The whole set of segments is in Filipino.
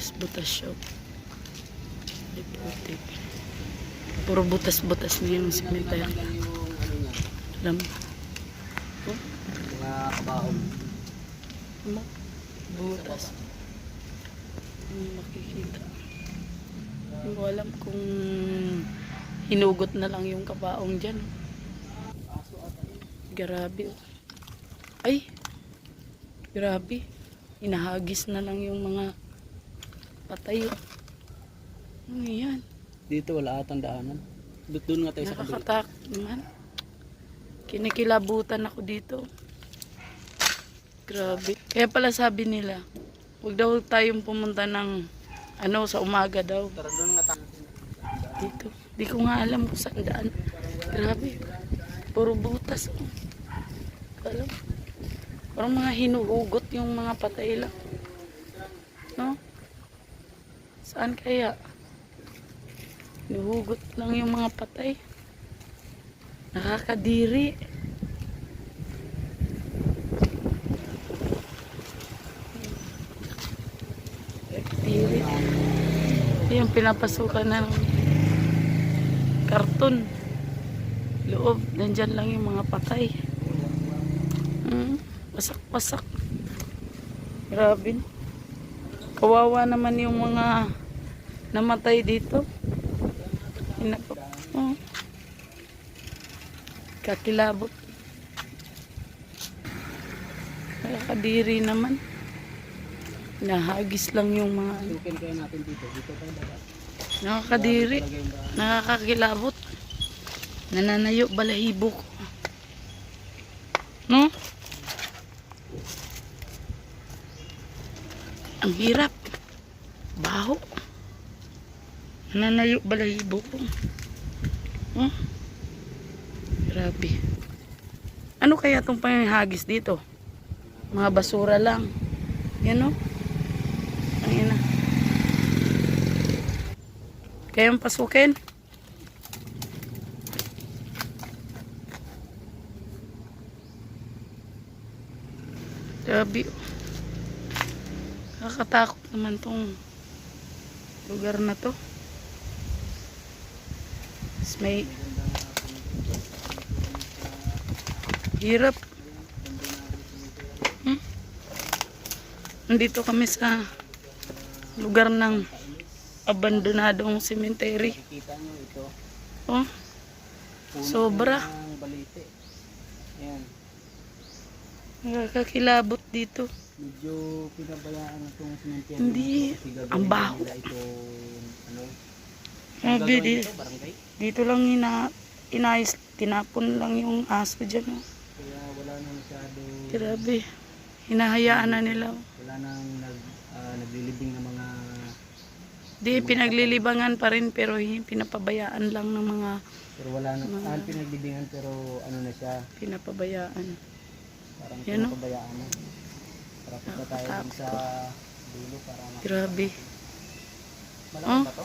butas-butas siya. Ay, putik. Puro butas-butas na yung cemetery. Alam mo? Mga kabaong. Butas. Hindi makikita. Hindi ko alam kung hinugot na lang yung kabaong dyan. Grabe. Ay! Grabe. Hinahagis na lang yung mga patay. Ano yan? Dito wala atang daanan. Doon nga tayo sa kabila. Nakakatakot naman. Kinikilabutan ako dito. Grabe. Kaya pala sabi nila, huwag daw tayong pumunta ng sa umaga daw. Tara doon nga tayo. Dito. Di ko nga alam kung saan daan. Grabe. Puro butas. Alam. Parang mga hinuhugot yung mga patay lang. No? Saan kaya? Hinuhugot lang yung mga patay. Nakakadiri. Nakakadiri. Yung pinapasukan ng karton. Loob. Nandyan lang yung mga patay. Pasak-pasak. Grabe. Kawawa naman yung mga namatay dito. Kakilabot. Nakakadiri naman. Nahagis lang yung mga Sukin kaya natin dito. Dito tayo dapat. nakakadiri. Nakakakilabot. Nananayo balahibo ko. No? Ang hirap. Baho. Nananayo balahibo ko. Oh. Grabe. Ano kaya itong panghagis dito? Mga basura lang. Yan o. Ang ina. Kayang pasukin? Grabe. Nakakatakot naman tong lugar na to. May hirap. Nandito kami sa lugar ng abandonadong cemetery. Kita nyo ito. Oh. Sobra. Balite. Ayan. Nakakakilabot dito. Medyo pinabayaan itong cemetery. Hindi. Ang baho. Ito, ano? Grabe, Dito, barangay. dito lang inayos. Tinapon lang yung aso dyan. Oh. Kaya wala na masyado. Grabe. Hinahayaan na nila. Wala nang naglilibing ng mga. Di, pinaglilibangan pa rin pero pinapabayaan lang ng mga Pero wala na. Pinaglibingan pero ano na siya. pinapabayaan. Parang Yan, no? pinapabayaan na. Para punta tayo dun sa dulo para Grabe. malaki Oh. ba to?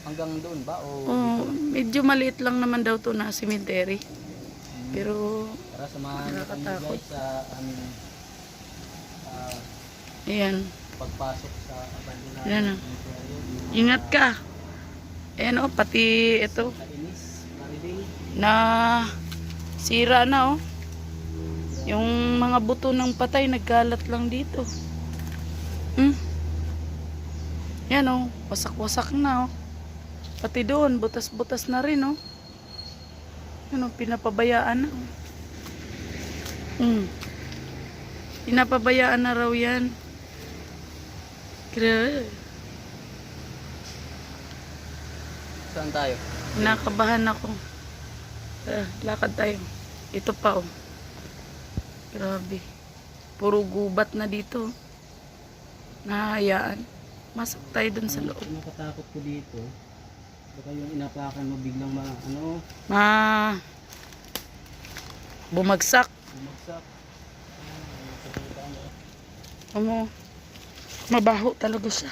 Hanggang doon ba? O Oh, medyo maliit lang naman daw to na cemetery. Pero, Tara, samahan niyo kami nakakatakot. guys sa aming ayan. pagpasok sa abandonado. Yan, oh. Ingat ka. Ayan o, pati ito. Kainis, Mariding. Na sira na oh. Yung mga buto ng patay nagkalat lang dito. Yan oh, wasak-wasak na oh. Pati doon, butas-butas na rin oh. Yan oh, pinapabayaan na oh. Pinapabayaan na raw yan. Grabe. Saan tayo? Nakabahan ako. Lakad tayo. Ito pa oh. Grabe. Puro gubat na dito. Nahahayaan. Masok tayo dun sa loob. Ang nakatakot ko dito, baka yung inapakan mo biglang Bumagsak. bumagsak. Mabaho talaga siya.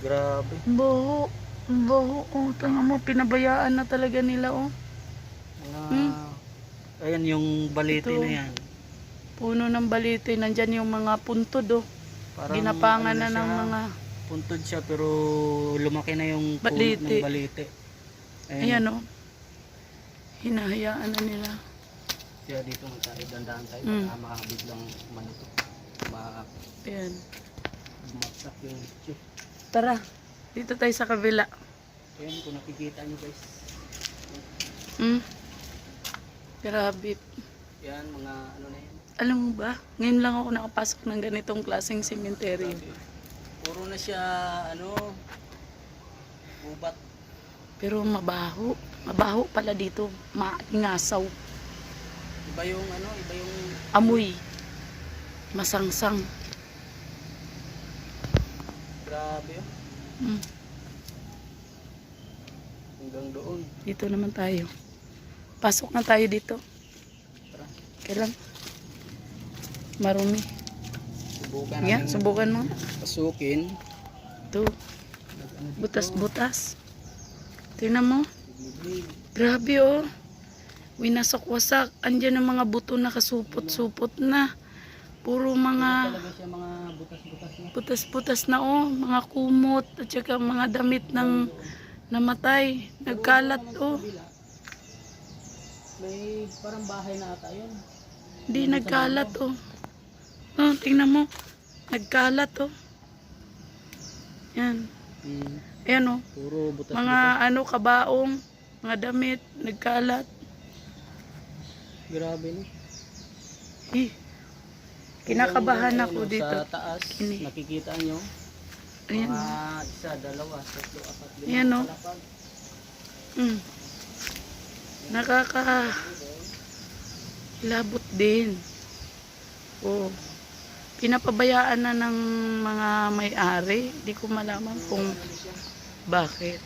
Grabe. Baho. Baho. Oh, tanga mo. Pinabayaan na talaga nila oh. Ayan yung balete Ito. na yan. Puno ng balite. Nandyan yung mga puntod oh. Parang Ginapangan ano na ng siya, mga Puntod siya pero lumaki na yung punot Balite. ng balite. Ayan o. Hinahayaan na nila. Kaya dito mo tayo, dandahan tayo, baka makakabit lang manuto. Ayan. Bumaksak yung chip. Tara. Dito tayo sa kabila. Ayan, kung nakikita nyo guys. Grabe. Yan, mga ano na yan. Alam mo ba? Ngayon lang ako nakapasok ng ganitong klaseng cemetery. Puro na siya, ano, gubat. Pero mabaho. Mabaho pala dito. Maangasaw. Iba yung ano, iba yung Amoy. Masangsang. grabe yun. Hanggang doon. Dito naman tayo. Pasok na tayo dito. Tara, Kailan? Marumi. subukan Yan, natin subukan mo. pasukin. Ito. Ano dito? Butas-butas. Tingnan mo. Bibig. Grabe oh. Winasok-wasak. Andyan ang mga buto na kasupot-supot na. Puro mga Talaga siya mga butas-butas na. butas-butas na oh. Mga kumot at saka mga damit ng namatay. Nagkalat oh. Kabila, may parang bahay na ata yun. Hindi nagkalat oh. Oh, tingnan mo. Nagkalat oh. Yan. Ayan oh. Puro butas-butas. Mga ano kabaong, mga damit, nagkalat. Grabe no. Eh, kinakabahan Ayun, ako no, dito. Sa taas, Kini. nakikita nyo. Ayan. Mga isa, dalawa, tatlo, apat, lima. Ayan, no. palapag. Mm. Labot din. Oh. Pinapabayaan na ng mga may-ari. Di ko malaman kung bakit.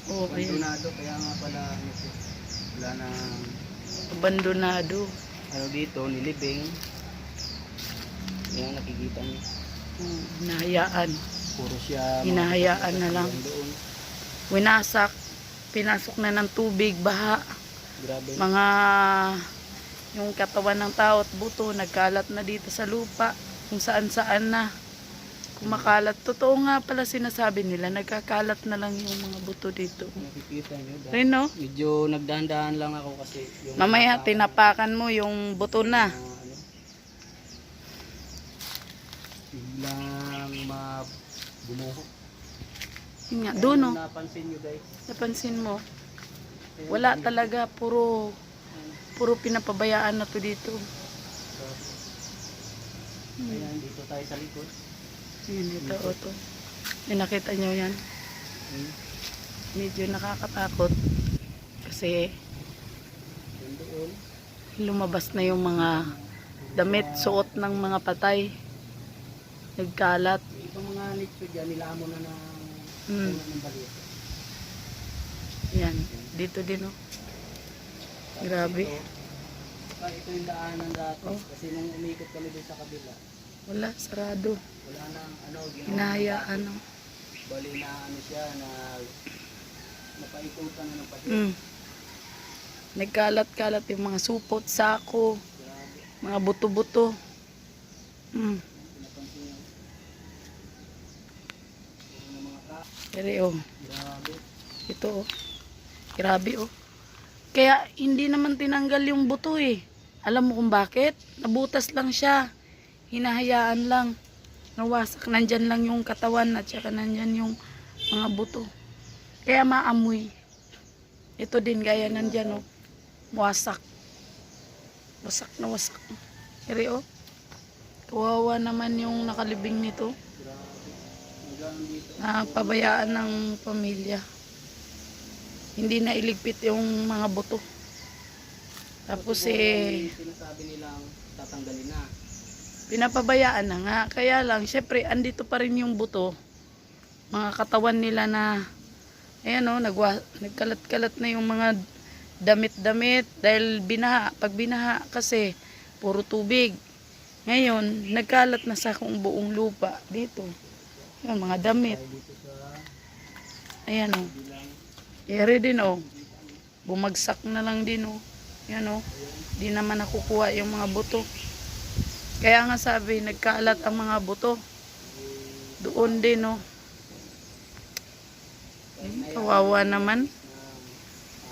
Oh, ayan. Abandonado, kaya nga pala ano siya, wala na Abandonado. ano dito, nilibing. Yan, nakikita nyo. Hinahayaan. Puro siya Hinahayaan na lang. doon. Winasak. Pinasok na ng tubig, baha. Grabe. Mga yung katawan ng tao at buto nagkalat na dito sa lupa kung saan saan na kumakalat. Totoo nga pala sinasabi nila, nagkakalat na lang yung mga buto dito. Nakikita nyo. Rin no? Medyo nagdahan-dahan lang ako kasi yung Mamaya tinapakan mo yung buto na. ano, biglang bumuho. Yun nga, doon no, Napansin nyo guys. napansin mo, wala talaga, puro pinapabayaan na to dito. Ayan, dito tayo sa likod. Yun, ito, o to. Yung nakita nyo yan. Medyo nakakatakot kasi Yan doon. lumabas na yung mga damit, suot ng mga patay. Nagkalat. Itong mga nicho dyan, nilamon na ng Hmm. puno ng balito. Yan. Dito din oh. Grabe. Ito yung daanan dati. Oh. Kasi nung umikot kami doon sa kabila, Wala, sarado. wala nang ano, ginawa. Hinahayaan oh. Bali na ano siya, na napaikutan na ng pati. Nagkalat-kalat yung mga supot, sako, Grabe. mga buto-buto. Pinapansin nyo. Puro na mga ka. Pero oh, Grabe. ito oh. Grabe oh. Kaya hindi naman tinanggal yung buto eh. Alam mo kung bakit? Nabutas lang siya. Hinahayaan lang. Nawasak. Nandyan lang yung katawan at saka nandyan yung mga buto. Kaya maamoy. Ito din gaya nandyan oh. Wasak. Wasak na wasak. Pero oh. Kawawa naman yung nakalibing nito. Grabe. Hanggang dito. Pabayaan ng pamilya. Hindi na iligpit yung mga buto. Tapos Yung sinasabi nilang tatanggalin na. pinapabayaan na nga. Kaya lang, syempre, andito pa rin yung buto. Mga katawan nila na, ayan o, nagkalat-kalat na yung mga damit-damit. Dahil binaha, pag binaha kasi, puro tubig. Ngayon, nagkalat na sa kung buong lupa dito. Yung mga damit. Dito sa Ayan o. bilang Ere din o. Bumagsak na lang din o. Yan o. Di naman nakukuha yung mga buto. Kaya nga sabi, nagkalat ang mga buto. doon din, oh. Kawawa naman.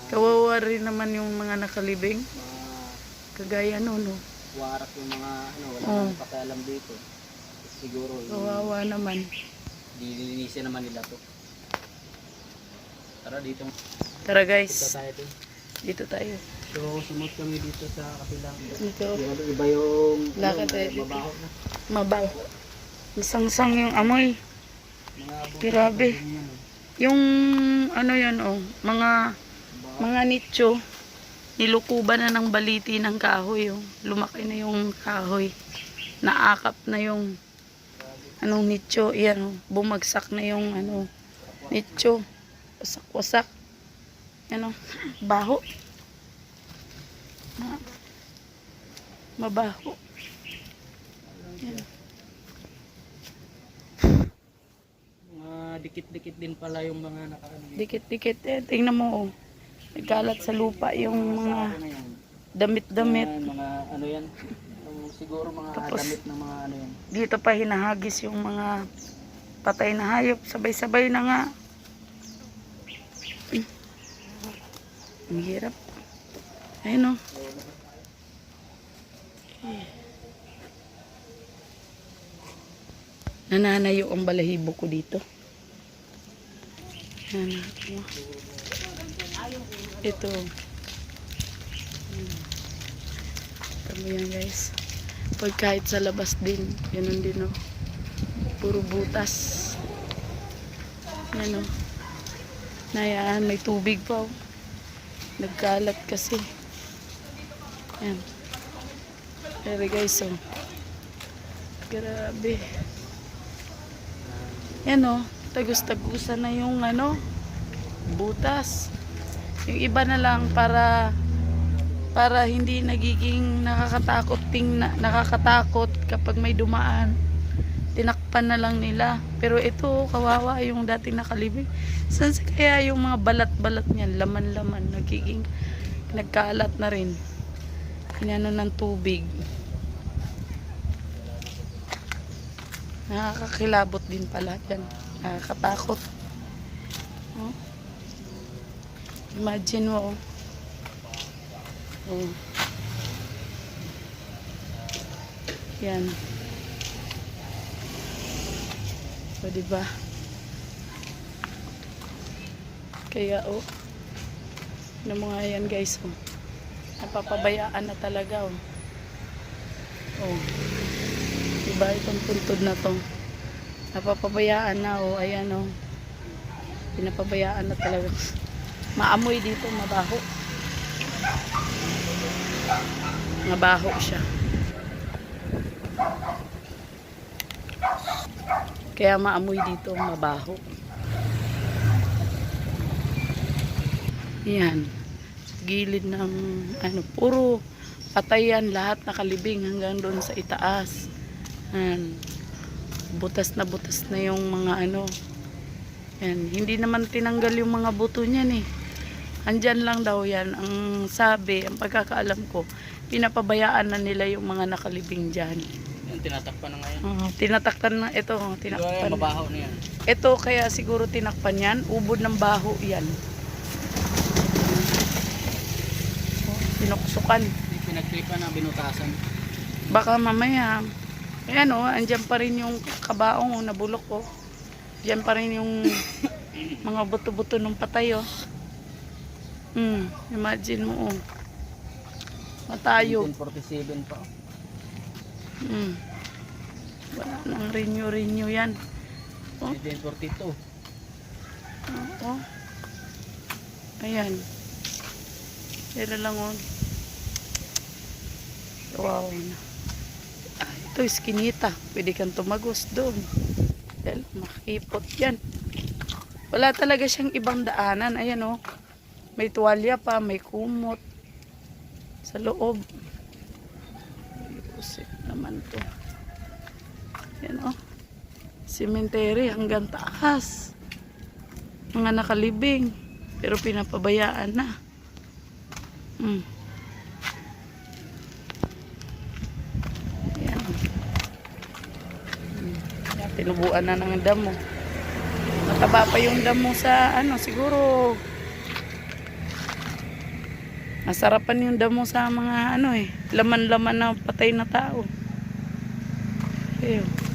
Kawawa rin naman yung mga nakalibing. Kagaya nun, no. Warak yung mga ano, wala Oh. nang pakialam dito. Siguro Kawawa naman. dilinisin naman nila to. Tara dito. Tara Punta guys, tayo dun. dito tayo. So sumunod kami dito sa kapilang. Dito, Iba yung Lakad tayo dito. babaho na. mabaw. Masangsang yung amoy. Mga buto Grabe. pa din yan, oh. Yung ano yan, oh, mga nicho. Nilukuban na ng baliti ng kahoy, oh. Lumaki na yung kahoy. Naakap na yung anong nicho. Yan, oh. Bumagsak na yung ano, nicho. Wasak-wasak. Ano, baho. Mabaho. Yan. Mga dikit-dikit din pala yung mga nakaano. Dikit-dikit. Tingnan mo, oh. Nagkalat sa lupa yung mga Ano yan? damit-damit. Mga ano yan? Siguro mga Tapos, damit ng mga ano yan. Dito pa hinahagis yung mga patay na hayop. Sabay-sabay na nga. Ang hirap. Ayun, oh. Nananayo ang balahibo ko dito. Nananayo. Ito. Tama yan guys. Pag kahit sa labas din, ganun din, oh. Puro butas. Yan, oh. Nayaan, may tubig pa, oh. Nagkalat kasi. Yan. Pero guys, oh. Grabe. Yan, oh. Tagus-tagusan na yung ano, butas. Yung iba na lang para hindi nagiging nakakatakot kapag may dumaan. Tinakpan na lang nila. Pero ito, kawawa yung dating nakalibing. Saan kaya yung mga balat-balat niyan, laman-laman, nagkalat na rin. Inano ng tubig. Nakakakilabot din pala yan. Nakakatakot. Oh. Imagine mo, oh. Oh. Yan. So, diba? Kaya, oh. Ano mga yan, guys, oh. Napapabayaan na talaga, oh. Oh. Diba itong puntod na to? Napapabayaan na, oh. Ayan, oh. Pinapabayaan na talaga. Maamoy dito, mabaho. Mabaho siya. Kaya maamoy dito, mabaho. Yan. Gilid ng ano, puro patayan, lahat nakalibing hanggang doon sa itaas. Yan. Butas na yung mga ano. Yan. Hindi naman tinanggal yung mga buto niyan, eh. Andyan lang daw yan. Ang sabi, ang pagkakaalam ko, pinapabayaan na nila yung mga nakalibing dyan. Yan, tinatakpan na ngayon. Tinatakpan na, ito, tinakpan. Mabaho na yan. Ito, kaya siguro tinakpan yan. Ubod ng baho yan. Pinuksukan. Pinagtripan na, binutasan. Baka mamaya, ayan, oh, andyan pa rin yung kabaong, oh, nabulok, oh. Diyan pa rin yung mga buto-buto ng patay, oh. Imagine mo, oh. Matayo. 1947 pa. Wala nang renew yan. Oh. 1942. Oh. Ayan. Pero lang, oh. Wow na. Ito, iskinita. Pwede kang tumagos doon. Dahil makipot yan. Wala talaga siyang ibang daanan. Ayan, oh. May tuwalya pa, may kumot sa loob. Pusit naman to. Yan, oh. Cemetery hanggang taas. Mga nakalibing. Pero pinapabayaan na. Yan. tinubuan na ng damo. Mataba pa yung damo sa ano, siguro masarapan yung damo sa mga ano laman-laman na patay na tao. Ayun.